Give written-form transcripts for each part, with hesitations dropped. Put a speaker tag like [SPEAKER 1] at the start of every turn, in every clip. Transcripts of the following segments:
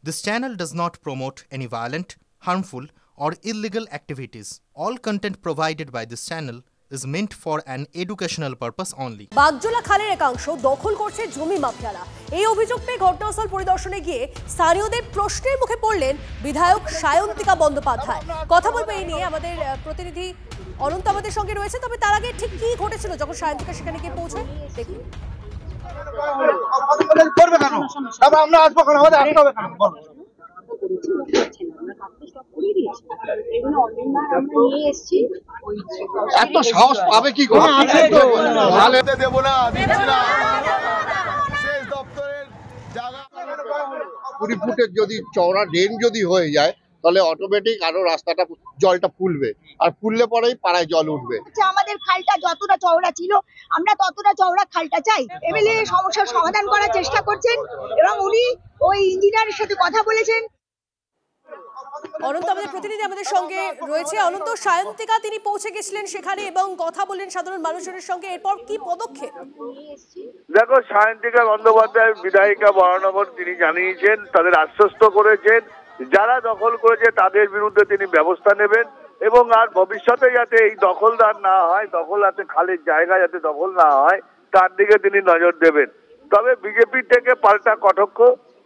[SPEAKER 1] This channel does not promote any violent, harmful, or illegal activities. All content provided by this channel is meant for an educational purpose only.
[SPEAKER 2] Bagjola খালের একাংশ দখল করছে জমি মাফিয়ারা। এই অভিযোগ পেয়ে ঘটনাস্থল পরিদর্শনে গিয়ে স্থানীয়দের প্রশ্নের মুখে পড়লেন বিধায়ক সায়ন্তিকা বন্দ্যোপাধ্যায়। কথা বলবো এই নিয়ে আমাদের প্রতিনিধি অনন্ত আমাদের সঙ্গে রয়েছে। তবে তার আগে ঠিক কি ঘটেছিল যখন সায়ন্তিকা সেখানে গিয়ে পৌঁছায় দেখুন।
[SPEAKER 3] আমরা আসবো কেন, আমাদের আসতে হবে কেন? এত সাহস পাবে কি করে? দেবো না, দিচ্ছি না। শেষ দপ্তরের জায়গা 20 ফুটের যদি চওড়া ড্রেন যদি হয়ে যায় তাহলে অটোমেটিক আরো রাস্তাটা জলটা ফুলবে, আর ফুললে পরেই পাড়ায় জল উঠবে।
[SPEAKER 4] আমাদের খালটা যতটা চওড়া ছিল আমরা ততটা চওড়া খালটা চাই। এমএলএ সমস্যার সমাধান করার চেষ্টা করছেন এবং উনি ওই ইঞ্জিনিয়ারের সাথে কথা বলেছেন।
[SPEAKER 2] অনন্ত আমাদের প্রতিনিধি আমাদের সঙ্গে রয়েছে। অনন্ত, সায়ন্তিকা তিনি পৌঁছে গেছিলেন সেখানে এবং কথা বললেন সাধারণ মানুষজনের সঙ্গে, এরপর কি পদক্ষেপ?
[SPEAKER 5] দেখো, সায়ন্তিকা বন্দ্যোপাধ্যায় বিধায়িকা বরানগর তিনি জানিয়েছেন, তাদের আশ্বস্ত করেছেন যারা দখল করেছে তাদের বিরুদ্ধে তিনি ব্যবস্থা নেবেন এবং আর ভবিষ্যতে যাতে এই দখলদার না হয়, দখলাতে খালের জায়গা যাতে দখল না হয় তার দিকে তিনি নজর দেবেন। তবে বিজেপি থেকে পাল্টা কটাক্ষ,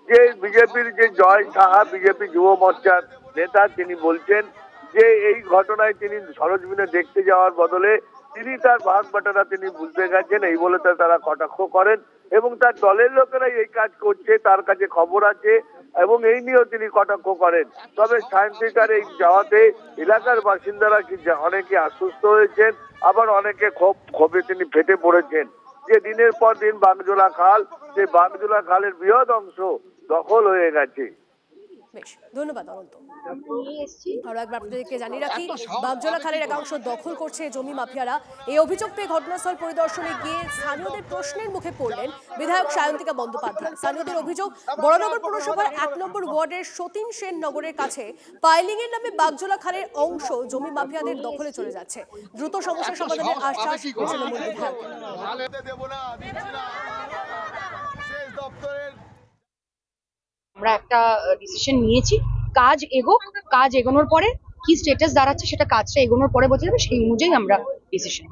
[SPEAKER 5] যে বিজেপির যে জয় সাহা বিজেপি যুব মোর্চার নেতা, তিনি বলছেন যে এই ঘটনায় তিনি সরজমিনে দেখতে যাওয়ার বদলে তিনি তার ভাগ বাটারা তিনি বুঝতে গেছেন, এই বলে তারা কটাক্ষ করেন এবং তার দলের লোকেরাই এই কাজ করছে, তার কাছে খবর আছে এবং এই নিয়েও তিনি কটাক্ষ করেন। তবে সায়ন্তিকার এই যাওয়াতে এলাকার বাসিন্দারা অনেকে আশ্বস্ত হয়েছেন, আবার অনেকে ক্ষোভে তিনি ফেটে পড়েছেন যে দিনের পর দিন বাগজোলা খাল, সেই বাগজোলা খালের বৃহৎ অংশ দখল হয়ে গেছে।
[SPEAKER 2] বেশ, ধন্যবাদ অনন্ত। আরো একবার আপনাদেরকে জানিয়ে রাখি, বাগজোলা খালের একাংশ দখল করছে জমি মাফিয়ারা। এই অভিযোগ পেয়ে ঘটনাস্থল পরিদর্শনে গিয়ে স্থানীয়দের প্রশ্নের মুখে পড়লেন বিধায়ক সায়ন্তিকা বন্দ্যোপাধ্যায়। স্থানীয়দের অভিযোগ, বড়নগর পৌরসভার 1 নম্বর ওয়ার্ডের সতীন সেন নগরের কাছে পাইলিং এর নামে বাগজোলা খালের অংশ জমি মাফিয়াদের দখলে চলে যাচ্ছে। দ্রুত সমস্যা সমাধানের আশ্বাস তৃণমূল বিধায়ক।
[SPEAKER 6] আমরা একটা ডিসিশন নিয়েছি, কাজ এগোক, কাজ এগোনোর পরে কি স্ট্যাটাস দাঁড়াচ্ছে সেটা কাজটা এগোনোর পরে বোঝা যাবে, সেই অনুযায়ী আমরা ডিসিশন